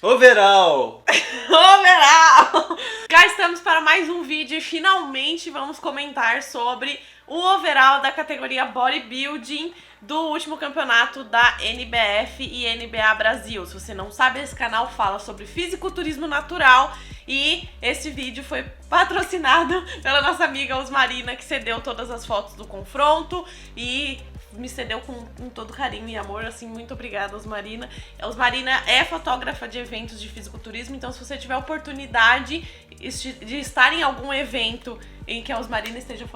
Overall! Overall! Cá estamos para mais um vídeo e finalmente vamos comentar sobre o overall da categoria Bodybuilding do último campeonato da NBF e NBA Brasil. Se você não sabe, esse canal fala sobre fisiculturismo natural e esse vídeo foi patrocinado pela nossa amiga Osmarina, que cedeu todas as fotos do confronto e me cedeu com todo carinho e amor, assim, muito obrigada, Osmarina. A Osmarina é fotógrafa de eventos de fisiculturismo, então se você tiver oportunidade de estar em algum evento em que a Osmarina esteja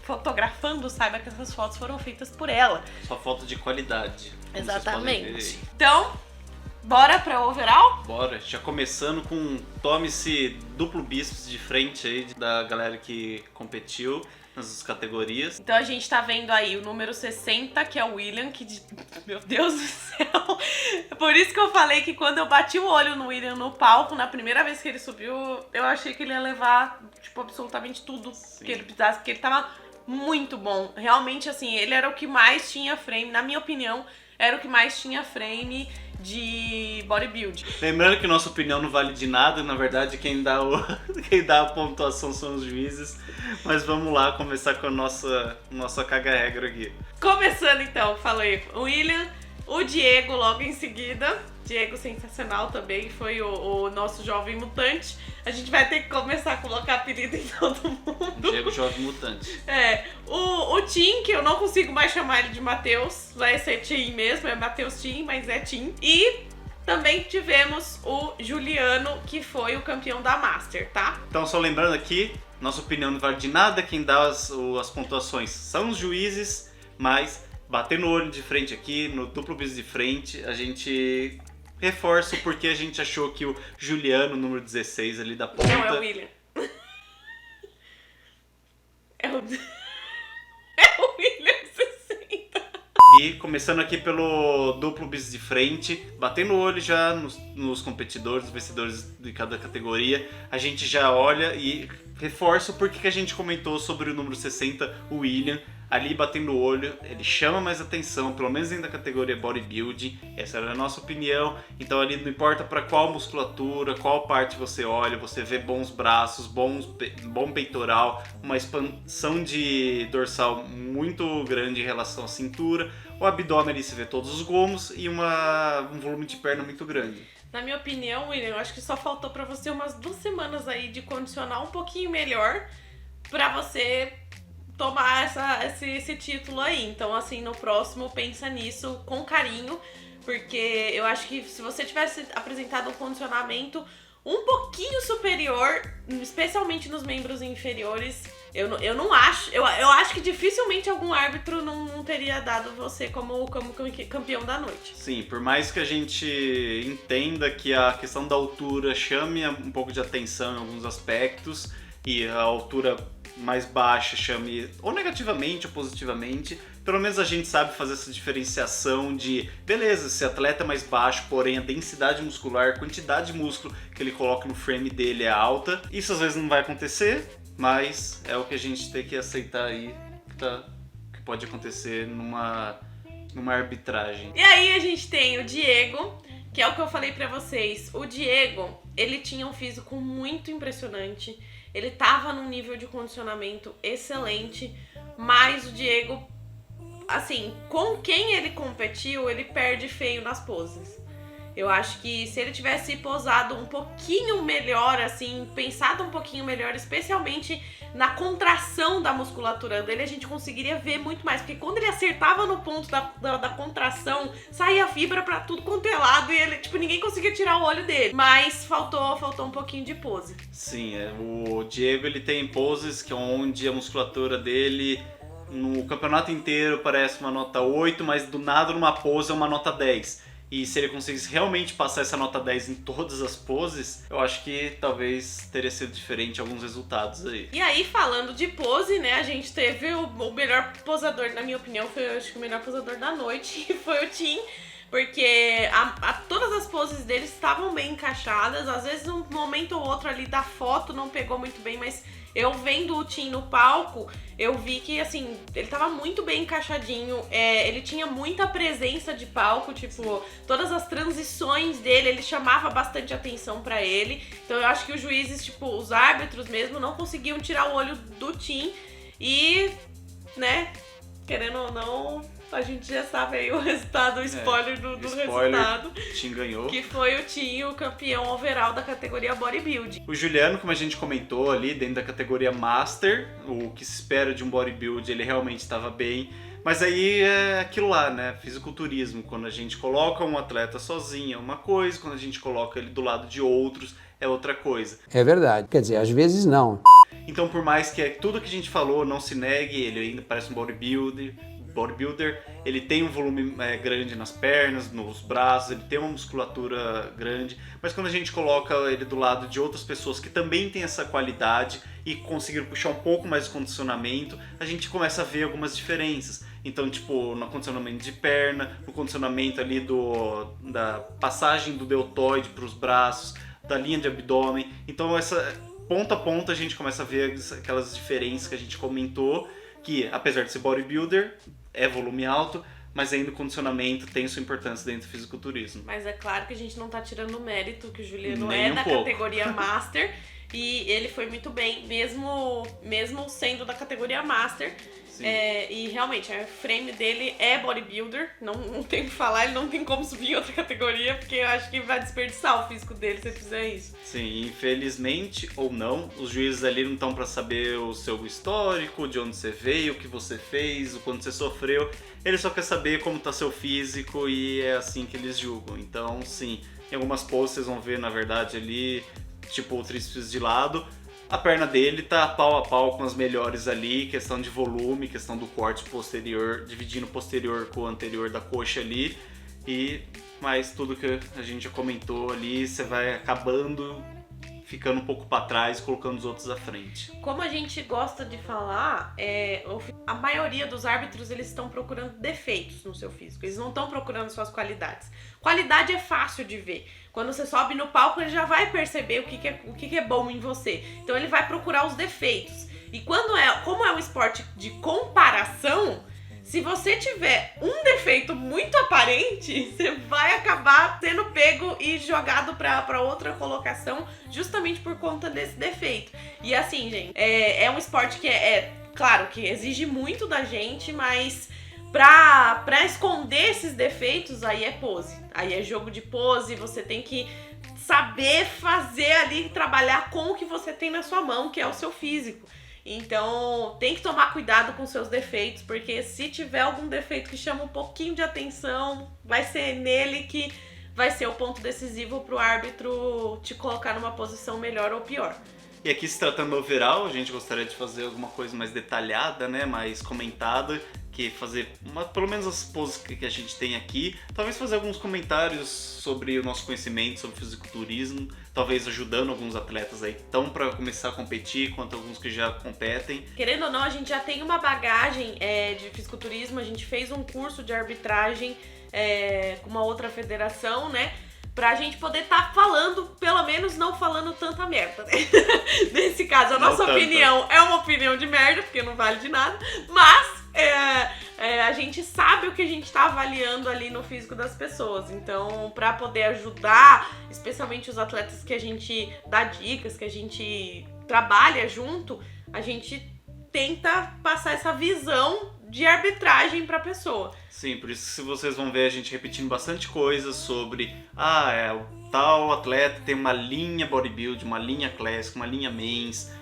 fotografando, saiba que essas fotos foram feitas por ela. Só foto de qualidade. Exatamente. Então, bora pra overall? Bora, já começando com tome-se duplo bíceps de frente aí da galera que competiu nas categorias. Então a gente tá vendo aí o número 60, que é o William, meu Deus do céu. É por isso que eu falei que quando eu bati o olho no William no palco, na primeira vez que ele subiu, eu achei que ele ia levar, tipo, absolutamente tudo que ele precisasse, porque ele tava muito bom. Realmente, assim, ele era o que mais tinha frame, na minha opinião, era o que mais tinha frame de bodybuilding. Lembrando que nossa opinião não vale de nada, na verdade quem dá a pontuação são os juízes, mas vamos lá começar com a nossa caga-regra aqui. Começando então, falei o William, o Diego logo em seguida. Diego sensacional também, foi o nosso jovem mutante. A gente vai ter que começar a colocar apelido em todo mundo. Diego Jovem Mutante. O Tim, que eu não consigo mais chamar ele de Matheus, vai ser Tim mesmo, é Matheus Tim, mas é Tim. E também tivemos o Juliano, que foi o campeão da Master, tá? Então só lembrando aqui, nossa opinião não vale de nada, quem dá as pontuações são os juízes, mas batendo o olho de frente aqui, no duplo bis de frente, a gente reforça o porquê a gente achou que o Juliano, número 16 ali da ponta... Não, é o William. É o William 60. E começando aqui pelo duplo bis de frente, batendo o olho já nos competidores, nos vencedores de cada categoria, a gente já olha e reforça o porquê que a gente comentou sobre o número 60, o William. Ali batendo o olho, ele chama mais atenção, pelo menos dentro da categoria bodybuilding, essa era a nossa opinião. Então ali não importa para qual musculatura, qual parte você olha, você vê bons braços, bom peitoral, uma expansão de dorsal muito grande em relação à cintura, o abdômen ali se vê todos os gomos e um volume de perna muito grande. Na minha opinião, William, eu acho que só faltou para você umas 2 semanas aí de condicionar um pouquinho melhor para você tomar esse título aí. Então, assim, no próximo, pensa nisso com carinho, porque eu acho que se você tivesse apresentado um condicionamento um pouquinho superior, especialmente nos membros inferiores, eu não acho, eu acho que dificilmente algum árbitro não teria dado você como campeão da noite. Sim, por mais que a gente entenda que a questão da altura chame um pouco de atenção em alguns aspectos, e a altura mais baixa chame ou negativamente ou positivamente, pelo menos a gente sabe fazer essa diferenciação de, beleza, esse atleta é mais baixo, porém a densidade muscular, a quantidade de músculo que ele coloca no frame dele é alta. Isso às vezes não vai acontecer, mas é o que a gente tem que aceitar aí, que pode acontecer numa arbitragem. E aí a gente tem o Diego, que é o que eu falei pra vocês. O Diego, ele tinha um físico muito impressionante. Ele tava num nível de condicionamento excelente, mas o Diego, assim, com quem ele competiu, ele perde feio nas poses. Eu acho que se ele tivesse posado um pouquinho melhor, assim, pensado um pouquinho melhor, especialmente na contração da musculatura dele, a gente conseguiria ver muito mais. Porque quando ele acertava no ponto da contração, saía fibra pra tudo quanto é lado e ele, tipo, ninguém conseguia tirar o olho dele. Mas faltou um pouquinho de pose. Sim, o Diego, ele tem poses que é onde a musculatura dele no campeonato inteiro parece uma nota 8, mas do nada numa pose é uma nota 10. E se ele conseguisse realmente passar essa nota 10 em todas as poses, eu acho que talvez teria sido diferente alguns resultados aí. E aí, falando de pose, né, a gente teve o melhor posador, na minha opinião, foi, acho que o melhor posador da noite, que foi o Tim. Porque todas as poses deles estavam bem encaixadas. Às vezes um momento ou outro ali da foto não pegou muito bem, mas eu vendo o Tim no palco, eu vi que, assim, ele tava muito bem encaixadinho, ele tinha muita presença de palco, tipo, todas as transições dele, ele chamava bastante atenção pra ele. Então eu acho que os juízes, tipo, os árbitros mesmo, não conseguiam tirar o olho do Tim e, né, querendo ou não, a gente já sabe aí o resultado, o spoiler do resultado. Tim ganhou. Que foi o Tim, o campeão overall da categoria bodybuilding. O Juliano, como a gente comentou ali, dentro da categoria Master, o que se espera de um bodybuilding, ele realmente estava bem. Mas aí é aquilo lá, né? Fisiculturismo. Quando a gente coloca um atleta sozinho é uma coisa, quando a gente coloca ele do lado de outros é outra coisa. É verdade. Quer dizer, às vezes não. Então, por mais que tudo que a gente falou não se negue, ele ainda parece um bodybuilder, ele tem um volume grande nas pernas, nos braços, ele tem uma musculatura grande, mas quando a gente coloca ele do lado de outras pessoas que também têm essa qualidade e conseguiram puxar um pouco mais de condicionamento, a gente começa a ver algumas diferenças. Então, tipo, no condicionamento de perna, no condicionamento ali da passagem do deltoide para os braços, da linha de abdômen. Então, ponto a ponto a gente começa a ver aquelas diferenças que a gente comentou, que apesar de ser bodybuilder, é volume alto, mas ainda o condicionamento tem sua importância dentro do fisiculturismo. Mas é claro que a gente não tá tirando o mérito que o Juliano Nem é da pouco. categoria Master e ele foi muito bem, mesmo sendo da categoria Master. E realmente, o frame dele é bodybuilder, não tem o que falar, ele não tem como subir em outra categoria, porque eu acho que vai desperdiçar o físico dele se ele fizer isso. Sim, infelizmente ou não, os juízes ali não estão para saber o seu histórico, de onde você veio, o que você fez, o quanto você sofreu. Ele só quer saber como tá seu físico e é assim que eles julgam. Então, sim, em algumas poses vocês vão ver, na verdade, ali, tipo, o tríceps de lado. A perna dele tá pau a pau com as melhores ali, questão de volume, questão do corte posterior, dividindo o posterior com o anterior da coxa ali. Mas tudo que a gente já comentou ali, você vai acabando ficando um pouco para trás, colocando os outros à frente. Como a gente gosta de falar, a maioria dos árbitros eles estão procurando defeitos no seu físico, eles não estão procurando suas qualidades. Qualidade é fácil de ver. Quando você sobe no palco, ele já vai perceber o que é bom em você. Então ele vai procurar os defeitos. E como é um esporte de comparação, se você tiver um defeito muito aparente, você vai acabar sendo pego e jogado pra outra colocação justamente por conta desse defeito. E assim, gente, é um esporte que claro, que exige muito da gente, mas pra esconder esses defeitos, aí é pose. Aí é jogo de pose, você tem que saber fazer ali, trabalhar com o que você tem na sua mão, que é o seu físico. Então, tem que tomar cuidado com seus defeitos, porque se tiver algum defeito que chama um pouquinho de atenção, vai ser nele que vai ser o ponto decisivo pro árbitro te colocar numa posição melhor ou pior. E aqui, se tratando do overall, a gente gostaria de fazer alguma coisa mais detalhada, né, mais comentada, que fazer pelo menos as poses que a gente tem aqui, talvez fazer alguns comentários sobre o nosso conhecimento sobre fisiculturismo, talvez ajudando alguns atletas aí que estão para começar a competir, quanto alguns que já competem. Querendo ou não, a gente já tem uma bagagem de fisiculturismo, a gente fez um curso de arbitragem com uma outra federação, né? Pra gente poder estar falando, pelo menos não falando tanta merda, né? Nesse caso, a nossa opinião é uma opinião de merda, porque não vale de nada, mas a gente sabe o que a gente tá avaliando ali no físico das pessoas. Então, pra poder ajudar, especialmente os atletas que a gente dá dicas, que a gente trabalha junto, a gente tenta passar essa visão de arbitragem pra pessoa. Sim, por isso que vocês vão ver a gente repetindo bastante coisas sobre o tal atleta tem uma linha bodybuilding, uma linha classic, uma linha men's,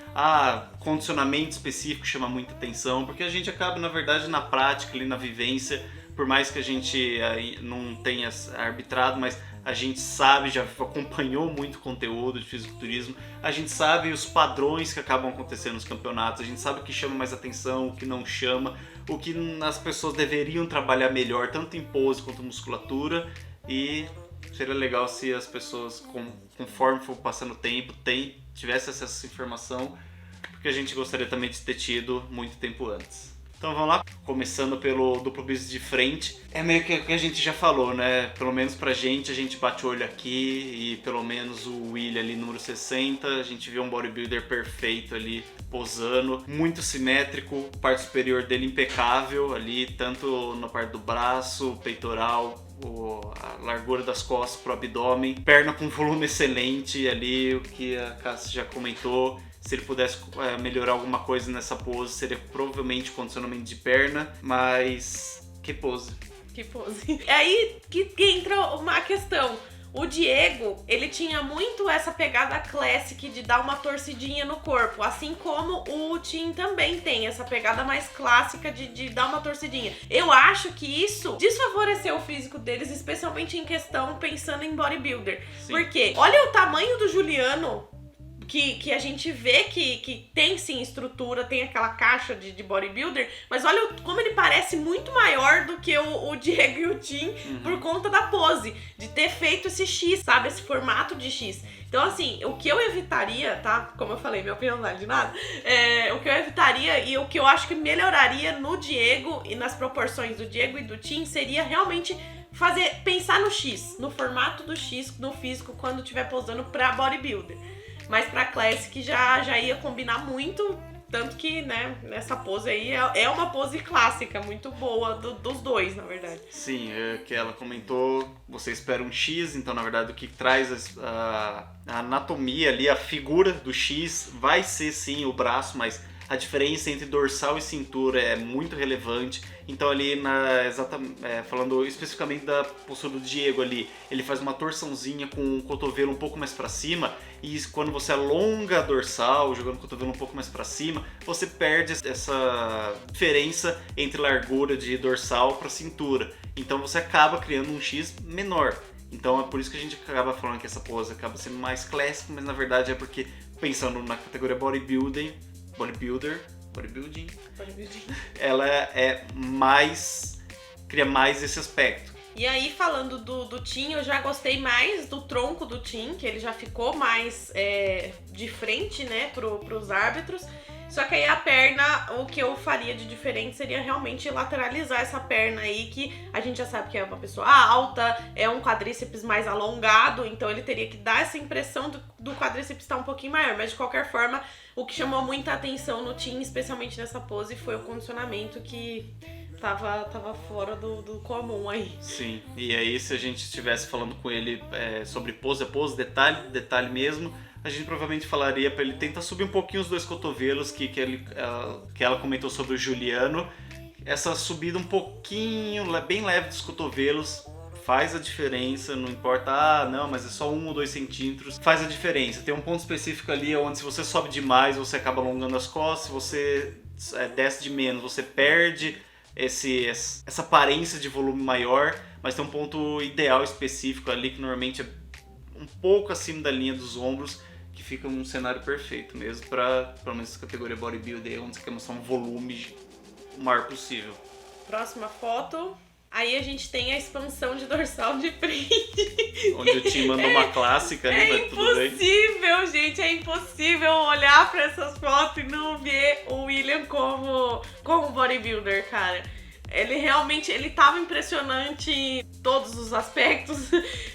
condicionamento específico chama muita atenção, porque a gente acaba, na verdade, na prática, ali na vivência, por mais que a gente não tenha arbitrado, mas a gente sabe, já acompanhou muito conteúdo de fisiculturismo, a gente sabe os padrões que acabam acontecendo nos campeonatos, a gente sabe o que chama mais atenção, o que não chama, o que as pessoas deveriam trabalhar melhor, tanto em pose quanto musculatura, e seria legal se as pessoas, conforme for passando o tempo, tivesse acesso a essa informação, porque a gente gostaria também de ter tido muito tempo antes. Então vamos lá, começando pelo duplo bíceps de frente. É meio que o que a gente já falou, né? Pelo menos pra gente, a gente bate o olho aqui e pelo menos o William ali, número 60, a gente vê um bodybuilder perfeito ali, posando, muito simétrico, parte superior dele impecável ali, tanto na parte do braço, peitoral, a largura das costas pro abdômen, perna com volume excelente ali, o que a Cássia já comentou. Se ele pudesse melhorar alguma coisa nessa pose, seria provavelmente condicionamento de perna, mas que pose. Que pose. É aí que entra uma questão. O Diego, ele tinha muito essa pegada classic de dar uma torcidinha no corpo, assim como o Tim também tem essa pegada mais clássica de dar uma torcidinha. Eu acho que isso desfavoreceu o físico deles, especialmente em questão pensando em bodybuilder. Sim. Porque olha o tamanho do Juliano, que a gente vê que tem sim estrutura, tem aquela caixa de bodybuilder, mas olha como ele parece muito maior do que o Diego e o Tim, por conta da pose, de ter feito esse X, sabe? Esse formato de X. Então, assim, o que eu evitaria, tá? Como eu falei, minha opinião não vale de nada. O que eu evitaria e o que eu acho que melhoraria no Diego e nas proporções do Diego e do Tim seria realmente pensar no X, no formato do X, no físico, quando estiver posando pra bodybuilder. Mas pra Classic já ia combinar muito, tanto que, né, nessa pose aí é uma pose clássica, muito boa dos dois, na verdade. Sim, que ela comentou, você espera um X, então na verdade o que traz a anatomia ali, a figura do X vai ser sim o braço, mas a diferença entre dorsal e cintura é muito relevante. Então ali, falando especificamente da postura do Diego ali, ele faz uma torçãozinha com o cotovelo um pouco mais para cima, e quando você alonga a dorsal, jogando o cotovelo um pouco mais para cima, você perde essa diferença entre largura de dorsal para cintura. Então você acaba criando um X menor. Então é por isso que a gente acaba falando que essa pose acaba sendo mais clássica, mas na verdade é porque, pensando na categoria bodybuilding, ela cria mais esse aspecto. E aí, falando do Tim, eu já gostei mais do tronco do Tim, que ele já ficou mais de frente, né, pros árbitros. Só que aí a perna, o que eu faria de diferente seria realmente lateralizar essa perna aí, que a gente já sabe que é uma pessoa alta, é um quadríceps mais alongado, então ele teria que dar essa impressão do quadríceps estar um pouquinho maior. Mas de qualquer forma, o que chamou muita atenção no Tim, especialmente nessa pose, foi o condicionamento que tava fora do comum aí. Sim, e aí se a gente estivesse falando com ele sobre pose a pose, detalhe mesmo, a gente provavelmente falaria para ele tentar subir um pouquinho os dois cotovelos que ela comentou sobre o Juliano. Essa subida um pouquinho, bem leve dos cotovelos faz a diferença, não importa, não, mas é só 1 ou 2 centímetros, faz a diferença. Tem um ponto específico ali onde se você sobe demais, você acaba alongando as costas, se você desce de menos, você perde essa aparência de volume maior, mas tem um ponto ideal específico ali que normalmente é um pouco acima da linha dos ombros, que fica um cenário perfeito mesmo para, pelo menos, essa categoria bodybuilder, onde você quer mostrar um volume o maior possível. Próxima foto. Aí a gente tem a expansão de dorsal de frente. Onde o Tim mandou uma clássica ali, mas tudo bem. É impossível, gente, é impossível olhar pra essas fotos e não ver o William como bodybuilder, cara. Ele tava impressionante em todos os aspectos.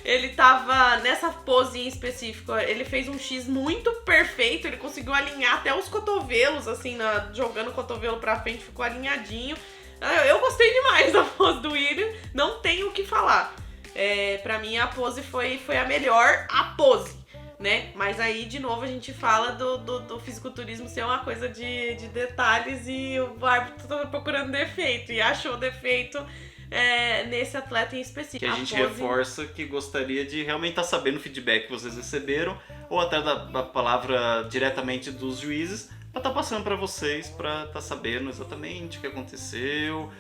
Ele tava nessa pose em específico, ele fez um X muito perfeito, ele conseguiu alinhar até os cotovelos, assim, jogando o cotovelo pra frente, ficou alinhadinho. Eu gostei demais da pose do William, não tenho o que falar. Pra mim a pose foi a melhor, a pose, né? Mas aí, de novo, a gente fala do fisiculturismo ser uma coisa de detalhes, e o árbitro tá procurando defeito, e achou defeito nesse atleta em específico. Que a gente reforça que gostaria de realmente estar sabendo o feedback que vocês receberam, ou até da palavra diretamente dos juízes, para estar passando para vocês, para estar sabendo exatamente o que aconteceu,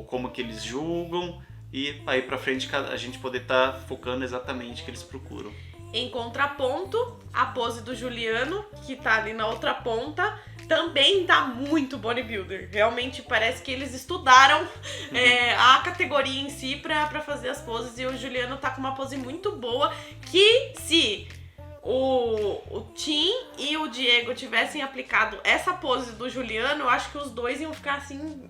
como que eles julgam, e aí para frente a gente poder estar focando exatamente o que eles procuram. Em contraponto, a pose do Juliano, que tá ali na outra ponta, também tá muito bodybuilder. Realmente parece que eles estudaram a categoria em si pra fazer as poses, e o Juliano tá com uma pose muito boa, que se o Tim e o Diego tivessem aplicado essa pose do Juliano, eu acho que os dois iam ficar assim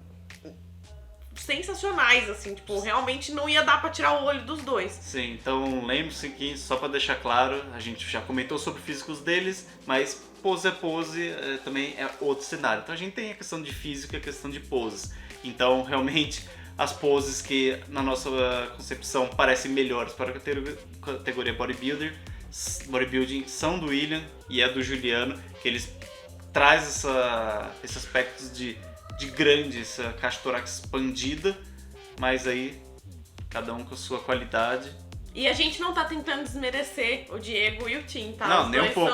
sensacionais, assim, tipo, realmente não ia dar pra tirar o olho dos dois. Sim, então lembre-se que, só pra deixar claro, a gente já comentou sobre físicos deles, mas pose é pose, também é outro cenário. Então a gente tem a questão de físico e a questão de poses. Então, realmente, as poses que, na nossa concepção, parecem melhores para a categoria bodybuilding são do William e é do Juliano, que eles traz esse aspecto de grande, essa caixa torácica expandida, mas aí cada um com a sua qualidade. E a gente não tá tentando desmerecer o Diego e o Tim, tá? Não, nem um pouco.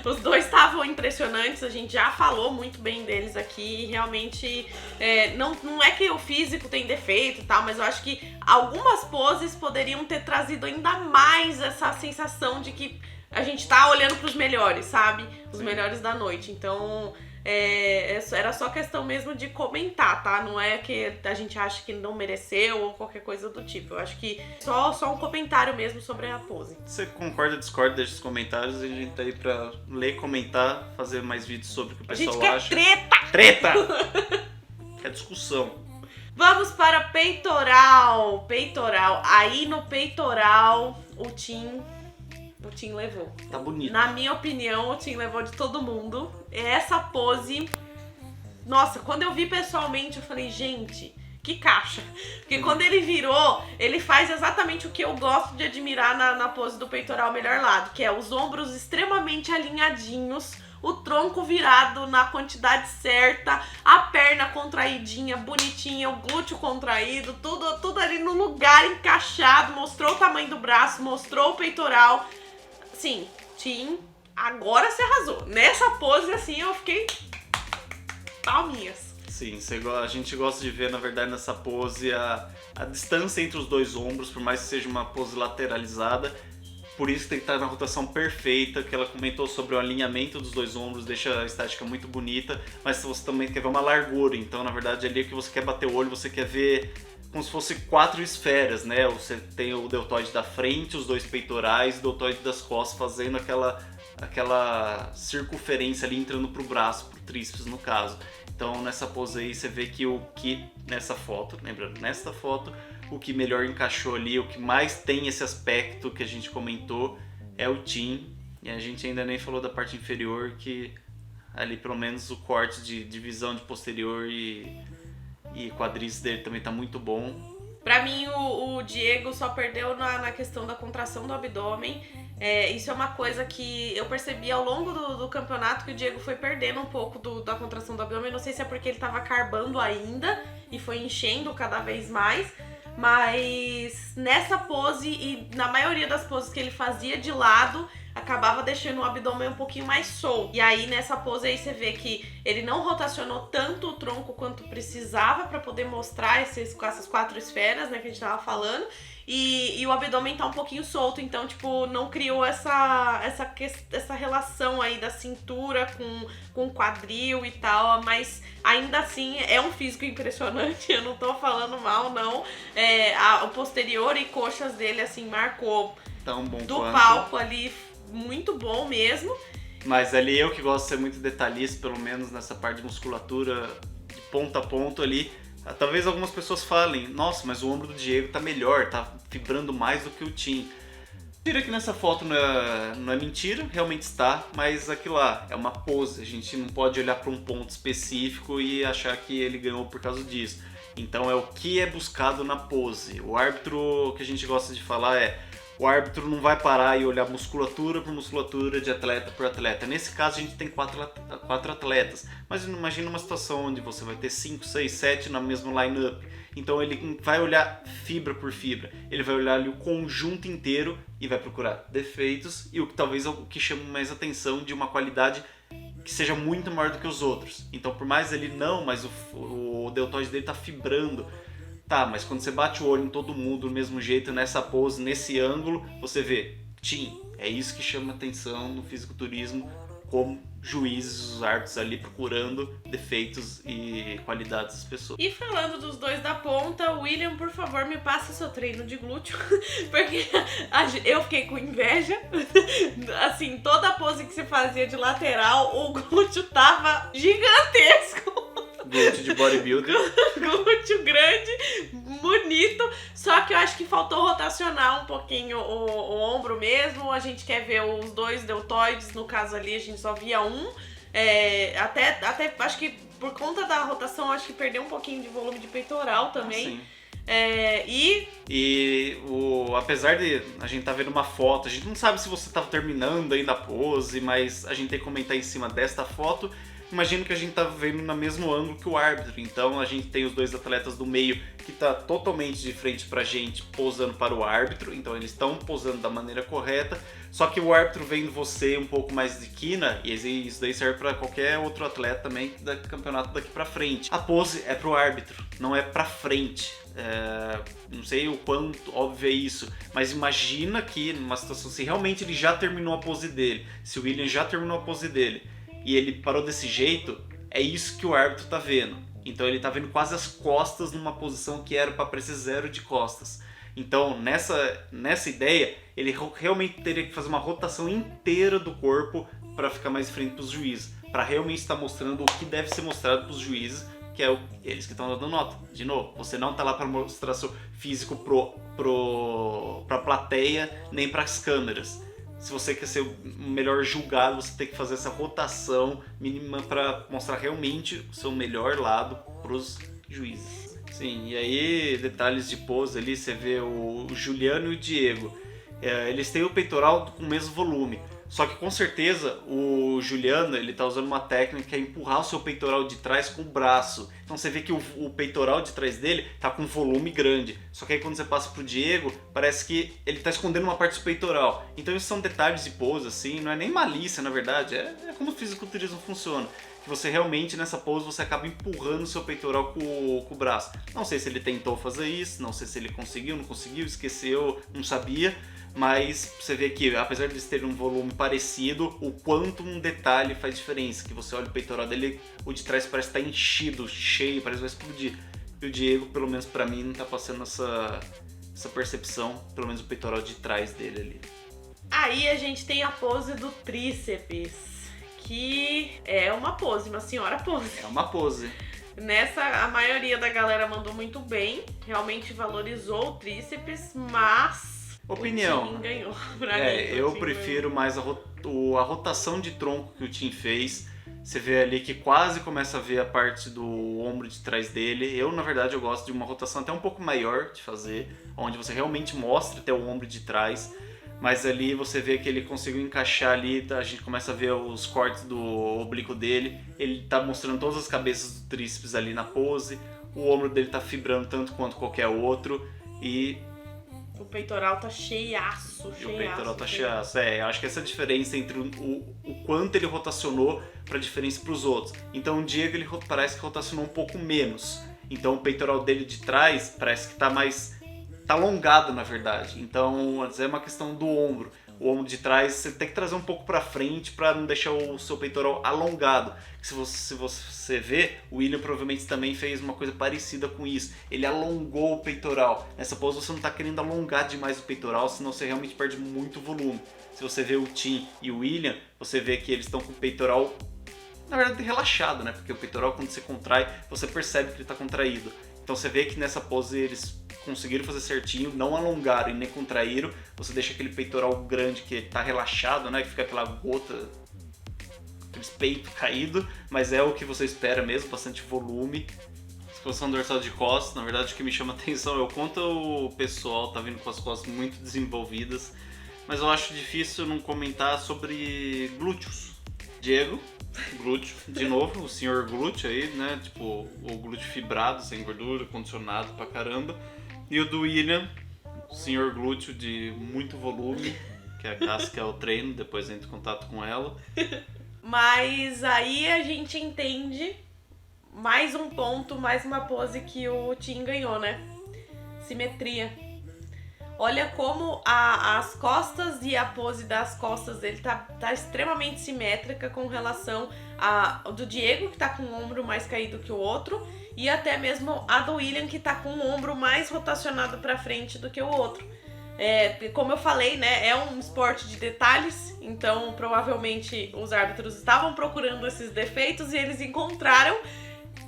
Os dois estavam impressionantes, a gente já falou muito bem deles aqui, e realmente não é que o físico tem defeito e tal, mas eu acho que algumas poses poderiam ter trazido ainda mais essa sensação de que a gente tá olhando pros melhores, sabe? Os melhores da noite. Então, era só questão mesmo de comentar, tá? Não é que a gente acha que não mereceu ou qualquer coisa do tipo. Eu acho que só um comentário mesmo sobre a pose. Você concorda, discorda, deixa os comentários e a gente tá aí pra ler, comentar, fazer mais vídeos sobre o que o pessoal acha. A gente quer treta! Treta! É discussão. Vamos para peitoral. Peitoral. Aí no peitoral, o Tim levou. Tá bonito. Na minha opinião, o Tim levou de todo mundo. Essa pose... Nossa, quando eu vi pessoalmente, eu falei, gente, que caixa. Porque quando ele virou, ele faz exatamente o que eu gosto de admirar na pose do peitoral melhor lado, que é os ombros extremamente alinhadinhos, o tronco virado na quantidade certa, a perna contraidinha, bonitinha, o glúteo contraído, tudo ali no lugar encaixado, mostrou o tamanho do braço, mostrou o peitoral. Sim, Tim, agora você arrasou. Nessa pose, assim, eu fiquei palminhas. Sim, a gente gosta de ver, na verdade, nessa pose a distância entre os dois ombros, por mais que seja uma pose lateralizada. Por isso tem que estar na rotação perfeita, que ela comentou sobre o alinhamento dos dois ombros, deixa a estética muito bonita, mas você também quer ver uma largura. Então, na verdade, ali é que você quer bater o olho, você quer ver como se fosse 4 esferas, né? Você tem o deltoide da frente, os dois peitorais, o deltoide das costas, fazendo aquela circunferência ali, entrando pro braço, pro tríceps no caso. Então nessa pose aí você vê que nessa foto, lembrando, nesta foto, o que melhor encaixou ali, o que mais tem esse aspecto que a gente comentou é o Tim. E a gente ainda nem falou da parte inferior, que ali pelo menos o corte de divisão de posterior e quadríceps dele também tá muito bom. Pra mim, o Diego só perdeu na questão da contração do abdômen. Isso é uma coisa que eu percebi ao longo do campeonato, que o Diego foi perdendo um pouco da contração do abdômen. Não sei se é porque ele tava carbando ainda e foi enchendo cada vez mais. Mas nessa pose e na maioria das poses que ele fazia de lado, acabava deixando o abdômen um pouquinho mais solto. E aí nessa pose aí você vê que ele não rotacionou tanto o tronco quanto precisava para poder mostrar essas 4 esferas, né, que a gente tava falando. E o abdômen tá um pouquinho solto, então, tipo, não criou essa relação aí da cintura com o quadril e tal, mas ainda assim é um físico impressionante, eu não tô falando mal, não. O posterior e coxas dele, assim, marcou tão bom do quanto. Palco ali, muito bom mesmo. Mas ali eu que gosto de ser muito detalhista, pelo menos nessa parte de musculatura, de ponta a ponta ali. Talvez algumas pessoas falem, nossa, mas o ombro do Diego tá melhor, tá vibrando mais do que o Tim. Tira que nessa foto não é mentira, realmente está, mas aquilo lá é uma pose, a gente não pode olhar para um ponto específico e achar que ele ganhou por causa disso. Então é o que é buscado na pose. O árbitro, o que a gente gosta de falar o árbitro não vai parar e olhar musculatura por musculatura, de atleta por atleta. Nesse caso a gente tem 4 atletas, mas imagina uma situação onde você vai ter 5, 6, 7 na mesma line-up. Então ele vai olhar fibra por fibra, ele vai olhar ali o conjunto inteiro e vai procurar defeitos e talvez o que chama mais atenção de uma qualidade que seja muito maior do que os outros. Então por mais mas o deltoide dele tá fibrando. Tá, mas quando você bate o olho em todo mundo do mesmo jeito, nessa pose, nesse ângulo, você vê, Tim, é isso que chama atenção no fisiculturismo como juízes, os árbitros ali procurando defeitos e qualidades das pessoas. E falando dos dois da ponta, William, por favor, me passa seu treino de glúteo, porque eu fiquei com inveja. Assim, toda a pose que você fazia de lateral, o glúteo tava gigantesco. Glúteo de bodybuilder. Glúteo grande, bonito, só que eu acho que faltou rotacionar um pouquinho o ombro mesmo. A gente quer ver os dois deltoides, no caso ali a gente só via um. Até acho que por conta da rotação, acho que perdeu um pouquinho de volume de peitoral também. Apesar de a gente tá vendo uma foto, a gente não sabe se você tava terminando ainda a pose, mas a gente tem que comentar em cima desta foto. Imagino que a gente tá vendo no mesmo ângulo que o árbitro, então a gente tem os dois atletas do meio que tá totalmente de frente pra gente, posando para o árbitro, então eles estão posando da maneira correta, só que o árbitro vendo você um pouco mais de quina, e isso daí serve para qualquer outro atleta também do campeonato daqui pra frente. A pose é pro árbitro, não é pra frente. Não sei o quanto óbvio é isso, mas imagina que numa situação, se realmente ele já terminou a pose dele, se o William já terminou a pose dele, e ele parou desse jeito, é isso que o árbitro tá vendo. Então ele tá vendo quase as costas numa posição que era para aparecer 0 de costas. Então nessa ideia, ele realmente teria que fazer uma rotação inteira do corpo para ficar mais em frente pros juízes. Para realmente estar mostrando o que deve ser mostrado pros juízes, que é eles que estão dando nota. De novo, você não tá lá para mostrar seu físico pra plateia, nem para as câmeras. Se você quer ser o melhor julgado, você tem que fazer essa rotação mínima para mostrar realmente o seu melhor lado para os juízes. Sim, e aí detalhes de pose ali, você vê o Juliano e o Diego. Eles têm o peitoral com o mesmo volume. Só que com certeza o Juliano, ele tá usando uma técnica que é empurrar o seu peitoral de trás com o braço. Então você vê que o peitoral de trás dele tá com um volume grande. Só que aí quando você passa pro Diego, parece que ele tá escondendo uma parte do peitoral. Então isso são detalhes de pose, assim, não é nem malícia na verdade, é como o fisiculturismo funciona. Que você realmente nessa pose você acaba empurrando o seu peitoral com o braço. Não sei se ele tentou fazer isso, não sei se ele conseguiu, não conseguiu, esqueceu, não sabia. Mas você vê que, apesar de eles terem um volume parecido, o quanto um detalhe faz diferença. Que você olha o peitoral dele, o de trás parece estar enchido, cheio, parece que vai explodir. E o Diego, pelo menos pra mim, não tá passando essa percepção, pelo menos o peitoral de trás dele ali. Aí a gente tem a pose do tríceps, que é uma pose, uma senhora pose. É uma pose. Nessa, a maioria da galera mandou muito bem, realmente valorizou o tríceps, mas... Opinião. O Tim ganhou pra mim. Eu prefiro mais a rotação de tronco que o Tim fez. Você vê ali que quase começa a ver a parte do ombro de trás dele. Na verdade, eu gosto de uma rotação até um pouco maior de fazer, onde você realmente mostra até o ombro de trás. Mas ali você vê que ele conseguiu encaixar ali, a gente começa a ver os cortes do oblíquo dele. Ele tá mostrando todas as cabeças do tríceps ali na pose. O ombro dele tá fibrando tanto quanto qualquer outro. E o peitoral tá cheiaço. O peitoral tá cheiaço. Eu acho que essa é a diferença entre o quanto ele rotacionou pra diferença pros outros. Então o Diego ele parece que rotacionou um pouco menos. Então o peitoral dele de trás parece que tá alongado na verdade. Então é uma questão do ombro. O ombro de trás você tem que trazer um pouco pra frente pra não deixar o seu peitoral alongado. Se você ver, o William provavelmente também fez uma coisa parecida com isso. Ele alongou o peitoral. Nessa pose você não tá querendo alongar demais o peitoral, senão você realmente perde muito volume. Se você vê o Tim e o William, você vê que eles estão com o peitoral, na verdade, relaxado, né? Porque o peitoral, quando você contrai, você percebe que ele tá contraído. Então você vê que nessa pose eles conseguiram fazer certinho, não alongaram e nem contraíram. Você deixa aquele peitoral grande que tá relaxado, né? Que fica aquela gota, aquele peito caído, mas é o que você espera mesmo, bastante volume. Expansão dorsal de costas, na verdade o que me chama atenção é o quanto o pessoal tá vindo com as costas muito desenvolvidas. Mas eu acho difícil não comentar sobre glúteos. Diego, glúteo, de novo, o senhor glúteo aí, né? Tipo, o glúteo fibrado, sem gordura, condicionado pra caramba. E o do William, o senhor glúteo de muito volume, que é a casca é o treino, depois entra em contato com ela. Mas aí a gente entende mais um ponto, mais uma pose que o Tim ganhou, né? Simetria. olha como as costas e a pose das costas dele tá extremamente simétrica com relação a do Diego, que tá com o ombro mais caído que o outro, e até mesmo a do William, que tá com o ombro mais rotacionado pra frente do que o outro. Como eu falei, né, é um esporte de detalhes, então provavelmente os árbitros estavam procurando esses defeitos e eles encontraram,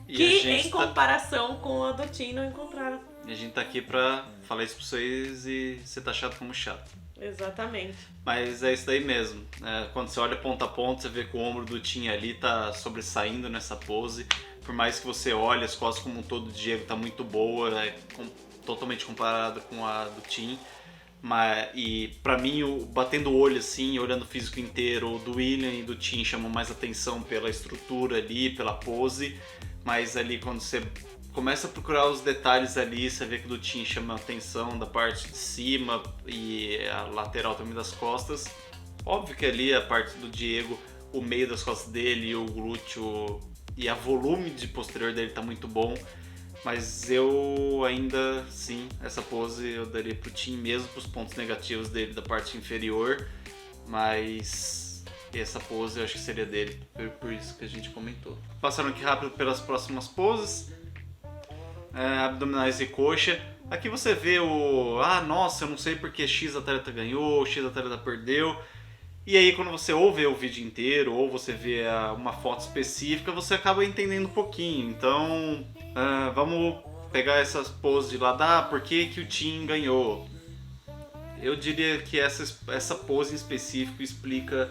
que em comparação com a do Tim não encontraram. E a gente tá aqui pra falar isso pra vocês e ser taxado como chato. Exatamente. Mas é isso daí mesmo. Quando você olha ponta a ponta, você vê que o ombro do Tim ali tá sobressaindo nessa pose. Por mais que você olhe as costas como um todo do Diego tá muito boa, totalmente comparada com a do Tim. E pra mim, batendo o olho assim, olhando o físico inteiro, o do William e do Tim chamam mais atenção pela estrutura ali, pela pose. Mas ali quando você começa a procurar os detalhes ali, você vê que o do Tim chama a atenção da parte de cima e a lateral também das costas. Óbvio que ali a parte do Diego, o meio das costas dele, o glúteo e a volume de posterior dele tá muito bom. Mas eu ainda, sim, essa pose eu daria pro Tim mesmo, pros pontos negativos dele da parte inferior. Mas essa pose eu acho que seria dele, por isso que a gente comentou. Passando aqui rápido pelas próximas poses. Abdominais e coxa. Aqui você vê nossa, eu não sei porque X atleta ganhou, X atleta perdeu. E aí quando você ou vê o vídeo inteiro, ou você vê uma foto específica, você acaba entendendo um pouquinho. Então, vamos pegar essas poses de lá, por que o Tim ganhou? Eu diria que essa pose em específico explica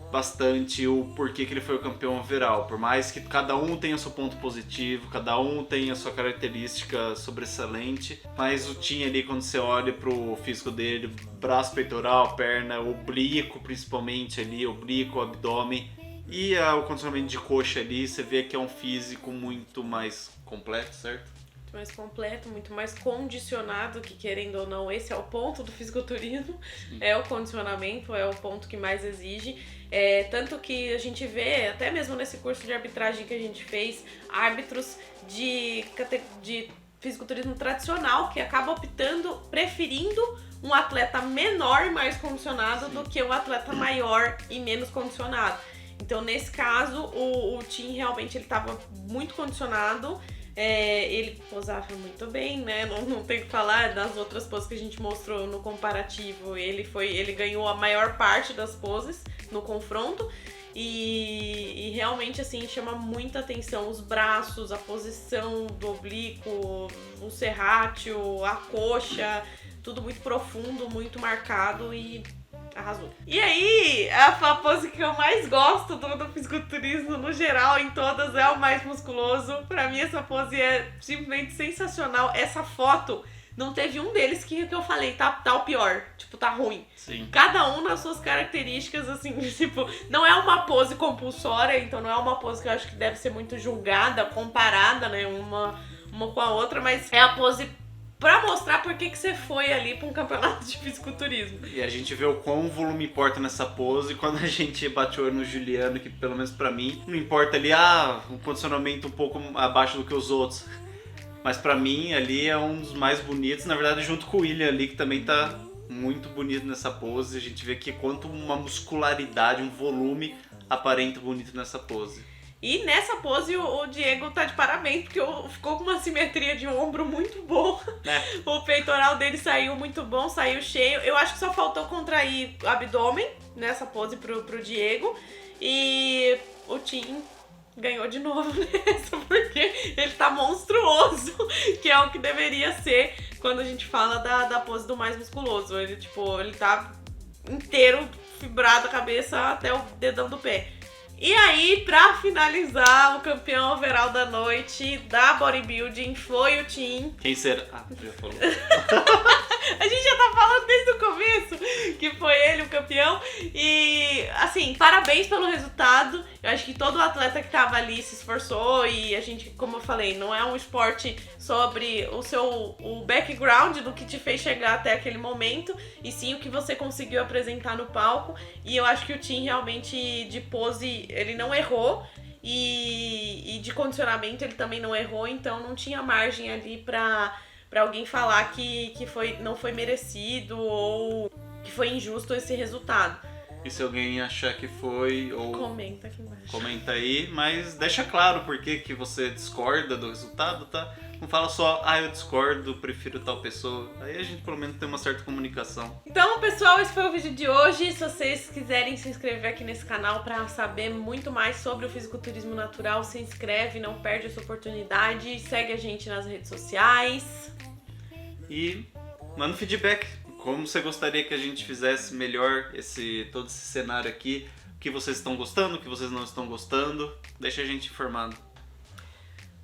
bastante o porquê que ele foi o campeão overall. Por mais que cada um tenha o seu ponto positivo, cada um tenha a sua característica sobressalente, mas o Tim ali, quando você olha pro físico dele, braço, peitoral, perna, oblíquo principalmente ali, oblíquo, abdômen e o condicionamento de coxa ali, você vê que é um físico muito mais completo, certo? Muito mais completo, muito mais condicionado, que querendo ou não, esse é o ponto do fisiculturismo. Sim. É o condicionamento, é o ponto que mais exige. Tanto que a gente vê, até mesmo nesse curso de arbitragem que a gente fez, árbitros de fisiculturismo tradicional que acabam preferindo um atleta menor e mais condicionado. Sim. Do que um atleta maior e menos condicionado. Então, nesse caso, o Tim realmente estava muito condicionado. Ele posava muito bem, né? Não tem o que falar das outras poses que a gente mostrou no comparativo. Ele ganhou a maior parte das poses no confronto e realmente assim chama muita atenção os braços, a posição do oblíquo, o serrátil, a coxa, tudo muito profundo, muito marcado e arrasou. E aí, a pose que eu mais gosto do fisiculturismo no geral, em todas, é o mais musculoso. Pra mim, essa pose é simplesmente sensacional. Essa foto, não teve um deles que eu falei, tá o pior, tipo, tá ruim. Sim. Cada um nas suas características, assim, tipo, não é uma pose compulsória, então não é uma pose que eu acho que deve ser muito julgada, comparada, né, uma com a outra, mas é a pose pra mostrar por que você foi ali pra um campeonato de fisiculturismo. E a gente vê o quão volume importa nessa pose quando a gente bate o olho no Juliano, que pelo menos pra mim, não importa ali, um condicionamento um pouco abaixo do que os outros. Mas pra mim, ali é um dos mais bonitos, na verdade junto com o William ali, que também tá muito bonito nessa pose. A gente vê que quanto uma muscularidade, um volume aparenta bonito nessa pose. E nessa pose o Diego tá de parabéns, porque ficou com uma simetria de ombro muito boa. O peitoral dele saiu muito bom, saiu cheio. Eu acho que só faltou contrair o abdômen nessa pose pro Diego. E o Tim ganhou de novo nessa, porque ele tá monstruoso, que é o que deveria ser quando a gente fala da pose do mais musculoso. Ele tá inteiro, fibrado a cabeça até o dedão do pé. E aí, pra finalizar, o campeão overall da noite da bodybuilding foi o Tim. Quem será? Já falou. A gente já tá falando desde o começo que foi ele o campeão. E, assim, parabéns pelo resultado. Eu acho que todo atleta que tava ali se esforçou. E a gente, como eu falei, não é um esporte sobre o background do que te fez chegar até aquele momento, e sim o que você conseguiu apresentar no palco. E eu acho que o Tim realmente, de pose, ele não errou. E de condicionamento ele também não errou. Então não tinha margem ali pra pra alguém falar que não foi merecido ou que foi injusto esse resultado. E se alguém achar que foi, ou Comenta aqui embaixo. comenta aí, mas deixa claro por que você discorda do resultado, tá? Não fala só, eu discordo, prefiro tal pessoa. Aí a gente pelo menos tem uma certa comunicação. Então, pessoal, esse foi o vídeo de hoje. Se vocês quiserem se inscrever aqui nesse canal pra saber muito mais sobre o fisiculturismo natural, se inscreve, não perde essa oportunidade. Segue a gente nas redes sociais. E manda feedback. Como você gostaria que a gente fizesse melhor todo esse cenário aqui? O que vocês estão gostando, o que vocês não estão gostando? Deixa a gente informado.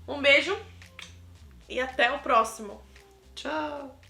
Um beijo e até o próximo. Tchau!